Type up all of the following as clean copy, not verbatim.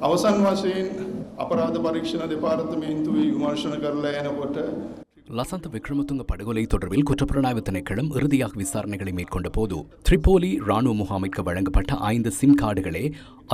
අවසන් වශයෙන් අපරාධ පරීක්ෂණ දෙපාර්තමේන්තුවේ විමර්ශන කරලා යනකොට லசந்த விக்ரமதுங்க படுகொலை தொடர்பில் குற்றப்புலனாய்வு திணைக்களம் இறுதியாக விசாரணைகளை மேற்கொண்ட போது திரிபோலி ராணுவ முகாமிற்கு வழங்கப்பட்ட 5 சிம் கார்டுகளே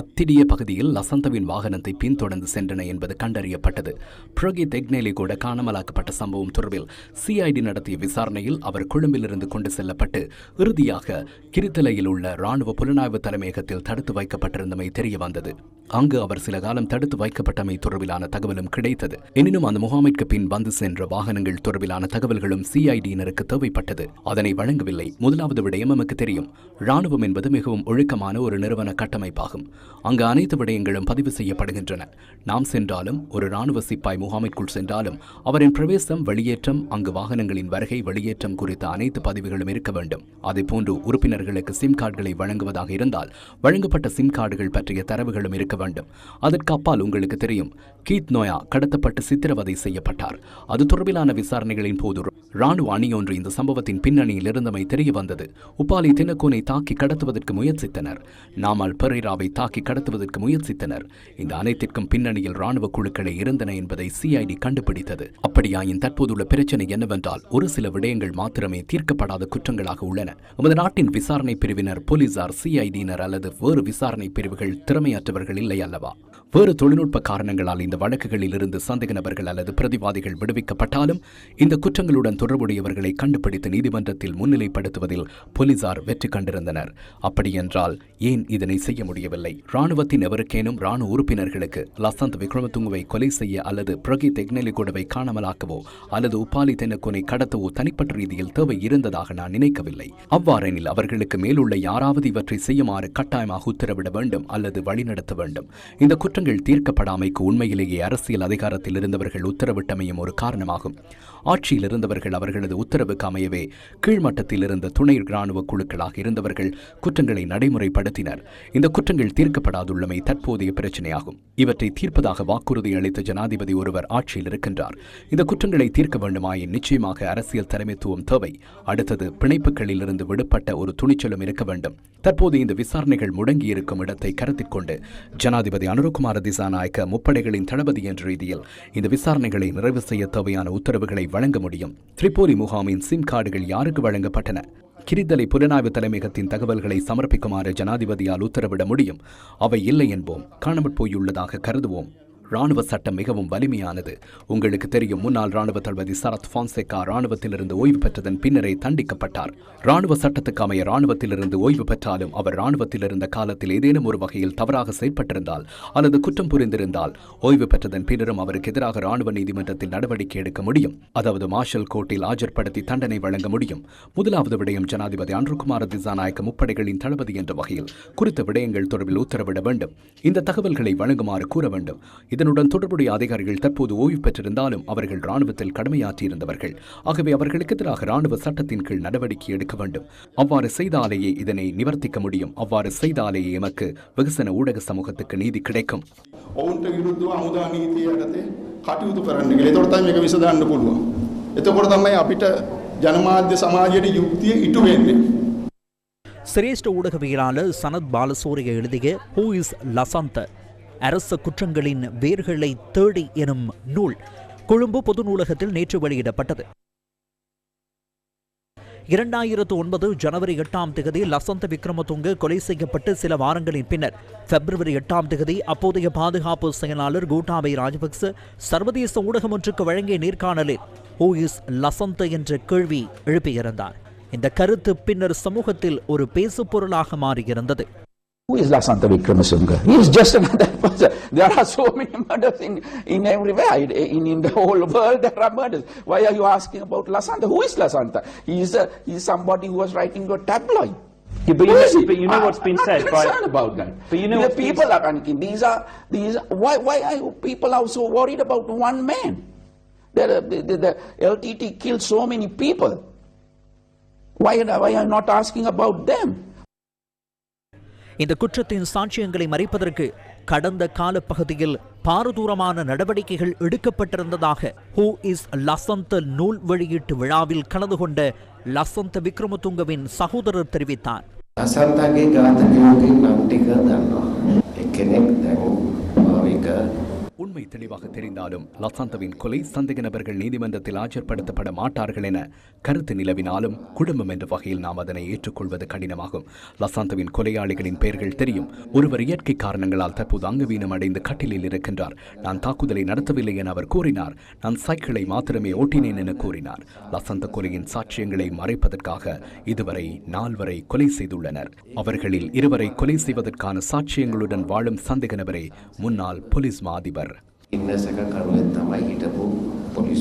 அத்திடிய பகுதியில் லசந்தவின் வாகனத்தை பின்தொடர்ந்து சென்றன என்பது கண்டறியப்பட்டது. பிரகி தெக்னேலி கூட காணாமலாக்கப்பட்ட சம்பவம் தொடர்பில் சிஐடி நடத்திய விசாரணையில் அவர் கொழும்பிலிருந்து கொண்டு செல்லப்பட்டு இறுதியாக கிரித்தலையில் உள்ள ராணுவ புலனாய்வு தலைமையகத்தில் தடுத்து வைக்கப்பட்டிருந்தமை தெரிய வந்தது. அங்கு அவர் சில காலம் தடுத்து வைக்கப்பட்டமை தொடர்பிலான தகவலும் கிடைத்தது. எனினும் அந்த முகாமிற்கு பின் வந்து சென்ற வாகனங்கள் தொடர்பிலான தகவல்களும் சிஐடியினருக்கு தேவைப்பட்டது. அதனை வழங்கவில்லை. முதலாவது விடயம் நமக்கு தெரியும், ராணுவம் என்பது மிகவும் ஒழுக்கமான ஒரு நிறுவன கட்டமைப்பாகும். அங்கு அனைத்து விடயங்களும் பதிவு செய்யப்படுகின்றன. நாம் சென்றாலும், ஒரு ராணுவ சிப்பாய் முகாமிற்குள் சென்றாலும் அவரின் பிரவேசம், வெளியேற்றம், அங்கு வாகனங்களின் வருகை வெளியேற்றம் குறித்த அனைத்து பதிவுகளும் இருக்க வேண்டும். அதேபோன்று உறுப்பினர்களுக்கு சிம் கார்டுகளை வழங்குவதாக இருந்தால் வழங்கப்பட்ட சிம் கார்டுகள் பற்றிய தரவுகளும் இருக்க வேண்டும். அதற்கு அப்பால் உங்களுக்கு தெரியும், கீத் நோயா கடத்தப்பட்டு சித்திரவதை செய்யப்பட்டார். அது தொடர்பிலான விசாரணைகளின் போது ராணுவ அணியொன்று இந்த சம்பவத்தின் பின்னணியில் இருந்தமை தெரிய வந்தது. உப்பாலி தினகோனை தாக்கி கடத்துவதற்கு முயற்சித்தனர். நாமல் பெரேராவை தாக்கி கடத்துவதற்கு முயற்சித்தனர். இந்த அனைத்திற்கும் பின்னணியில் ராணுவ குழுக்களே இருந்தன என்பதை சிஐடி கண்டுபிடித்தது. அப்படியாயின் தற்போதுள்ள பிரச்சனை என்னவென்றால், ஒரு சில விடயங்கள் மாத்திரமே தீர்க்கப்படாத குற்றங்களாக உள்ளன. நமது நாட்டின் விசாரணை பிரிவினர், போலீசார், சிஐடியினர் அல்லது வேறு விசாரணை பிரிவுகள் திறமையற்றவர்கள் இல்லை அல்லவா? வேறு தொழில்நுட்ப காரணங்களால் இந்த வழக்குகளில் இருந்து சந்தேக நபர்கள் அல்லது பிரதிவாதிகள் விடுவிக்கப்பட்டாலும் இந்த குற்றங்களுடன் தொடர்புடையவர்களை கண்டுபிடித்து நீதிமன்றத்தில் முன்னிலைப்படுத்துவதில் போலீசார் வெற்றி கண்டிருந்தனர். அப்படியென்றால் ஏன் இதனை செய்ய முடியவில்லை? ராணுவத்தின் எவருக்கேனும் ராணுவ உறுப்பினர்களுக்கு லசந்த் விக்ரமதுங்கவை கொலை செய்ய அல்லது பிரகி தெக்னெலிகோடவை காணாமலாக்கவோ அல்லது உப்பாலி தென்னக்கோனை கடத்தவோ தனிப்பட்ட ரீதியில் தேவை இருந்ததாக நான் நினைக்கவில்லை. அவ்வாறெனில் அவர்களுக்கு மேலுள்ள யாராவது இவற்றை செய்யுமாறு கட்டாயமாக உத்தரவிட வேண்டும் அல்லது வழிநடத்த வேண்டும். இந்த குற்றங்கள் தீர்க்கப்படாமைக்கு உண்மையிலேயே அரசியல் அதிகாரத்தில் இருந்தவர்கள் உத்தரவிட்டமையும் ஒரு காரணமாகும். ஆட்சியில் இருந்தவர்கள் அவர்களது உத்தரவுக்கு அமையவே கீழ்மட்டத்தில் இருந்த துணை இராணுவ குழுக்களாக இருந்தவர்கள் குற்றங்களை நடைமுறைப்படுத்தினர். இந்த குற்றங்கள் தீர்க்கப்படாதுள்ளமை தற்போதைய பிரச்சனையாகும். இவற்றை தீர்ப்பதாக வாக்குறுதி அளித்த ஜனாதிபதி ஒருவர் ஆட்சியில் இருக்கின்றார். இந்த குற்றங்களை தீர்க்க வேண்டுமாயின் நிச்சயமாக அரசியல் தலைமைத்துவம் தேவை. அடுத்தது, பிணைப்புகளில் இருந்து விடுபட்ட ஒரு துணிச்சலும் இருக்க வேண்டும். தற்போது இந்த விசாரணைகள் முடங்கியிருக்கும் இடத்தை கருத்தில் கொண்டு ஜனாதிபதி அனுரகுமார திசாநாயக்க முப்படைகளின் தளபதி என்ற ரீதியில் இந்த விசாரணைகளை நிறைவு செய்ய தேவையான உத்தரவுகளை வழங்க முடியும். திரிபோலி முகாமின் சிம் கார்டுகள் யாருக்கு வழங்கப்பட்டன? கிரித்தலை புலனாய்வு தலைமையகத்தின் தகவல்களை சமர்ப்பிக்குமாறு ஜனாதிபதியால் உத்தரவிட முடியும். அவை இல்லை என்போம், காணாமற் போயுள்ளதாக கருதுவோம். ராணுவ சட்டம் மிகவும் வலிமையானது. உங்களுக்கு தெரியும், முன்னாள் ராணுவ தளபதி சரத் பான்சேகா ராணுவத்திலிருந்து ஓய்வு பெற்றதன் பின்னரே தண்டிக்கப்பட்டார். ராணுவ சட்டத்துக்கு அமைய ராணுவத்திலிருந்து ஓய்வு பெற்றாலும் அவர் ராணுவத்தில் இருந்த காலத்தில் ஏதேனும் ஒரு வகையில் தவறாக செயல்பட்டிருந்தால் அல்லது குற்றம் புரிந்திருந்தால் ஓய்வு பெற்றதன் பின்னரும் அவருக்கு எதிராக ராணுவ நீதிமன்றத்தில் நடவடிக்கை எடுக்க முடியும். அதாவது மார்ஷல் கோர்ட்டில் ஆஜர்படுத்தி தண்டனை வழங்க முடியும். முதலாவது விடயம், ஜனாதிபதி அனுரகுமார திசாநாயக்க முப்படைகளின் தளபதி என்ற வகையில் குறித்த விடயங்கள் தொடர்பில் உத்தரவிட வேண்டும். இந்த தகவல்களை வழங்குமாறு கூற வேண்டும். இதனுடன் தொடர்புடைய அதிகாரிகள் தற்போது ஓய்வு பெற்றிருந்தாலும் அவர்கள் ராணுவத்தில் கடமையாற்றியிருந்தவர்கள். ஆகவே அவர்களுக்கு எதிராக ராணுவ சட்டத்தின் கீழ் நடவடிக்கை எடுக்க வேண்டும். அவ்வாறு செய்தாலேயே இதனை நிவர்த்திக்க முடியும். அவ்வாறு செய்தாலேயே எமக்கு வெகுசன ஊடக சமூகத்துக்கு நீதி கிடைக்கும். ඔවුන්ට විරුද්ධව හමුදා නීතිය යටතේ කටයුතු කරන්න කියලා. ඒතකොට තමයි මේක විසඳන්න පුළුවන්. එතකොට තමයි අපිට ජනමාධ්‍ය සමාජයේ යුක්තිය ඉටු වෙන්නේ. சிரேஷ்ட ஊடகவியலாளர் சனத் பாலசூரிய எழுதிய ஹூ இஸ் லசந்த, அரச குற்றங்களின் வேர்களை தேடி எனும் நூல் கொழும்பு பொது நூலகத்தில் நேற்று வெளியிடப்பட்டது. 2009 ஜனவரி 8ஆம் தேதி லசந்த விக்ரமதுங்க கொலை செய்யப்பட்டு சில வாரங்களின் பின்னர் பிப்ரவரி 8ஆம் தேதி அப்போதைய பாதுகாப்பு செயலாளர் கோட்டாபய ராஜபக்ச சர்வதேச ஊடகம் ஒன்றுக்கு வழங்கிய நேர்காணலில் ஹூ இஸ் லசந்த என்ற கேள்வி எழுப்பியிருந்தார். இந்த கருத்து பின்னர் சமூகத்தில் ஒரு பேசு பொருளாக மாறியிருந்தது. Who is Lasantha Wickrematunge? He is just another person. There are so many murders in everywhere. In the whole world there are murders. Why are you asking about Lasantha? Who is Lasantha? He is somebody who was writing a tabloid. Yeah, but you know what's been said. I'm not concerned about that. But you know the people are panicking. Why are people are so worried about one man? The LTT killed so many people. Why are you not asking about them? இந்த குற்றத்தின் சாட்சியங்களை மறைப்பதற்கு கடந்த காலப்பகுதியில் பாரதூரமான நடவடிக்கைகள் எடுக்கப்பட்டிருந்ததாக who is Lasantha நூல் வெளியீட்டு விழாவில் கலந்து கொண்ட லசந்த விக்ரமதுங்கவின் சகோதரர் தெரிவித்தார். ලසන්තගේ ඝාතකයෝගේ නම් ටික දන්නවා. එක්කෙනෙක් දැන් එක உண்மை தெளிவாக தெரிந்தாலும் லசாந்தவின் கொலை சந்தேக நபர்கள் நீதிமன்றத்தில் ஆஜர்படுத்தப்பட மாட்டார்கள் என கருத்து நிலவினாலும் குடும்பம் என்ற வகையில் நாம் அதனை ஏற்றுக்கொள்வது கடினமாகும். லசாந்தவின் கொலையாளிகளின் பெயர்கள் தெரியும். ஒருவர் இயற்கை காரணங்களால் தற்போது அங்கவீனம் அடைந்து கட்டிலில் இருக்கின்றார். நான் தாக்குதலை நடத்தவில்லை என அவர் கூறினார். நான் சைக்கிளை மாத்திரமே ஓட்டினேன் என கூறினார். லசாந்த கொலையின் சாட்சியங்களை மறைப்பதற்காக இதுவரை 4 கொலை செய்துள்ளனர். அவர்களில் 2 கொலை செய்வதற்கான சாட்சியங்களுடன் வாழும் சந்தேக நபரே முன்னாள் போலீஸ் மா அதிபர். ඉන්න සැකකරුවෙක් තමයි හිටපු පොලිස්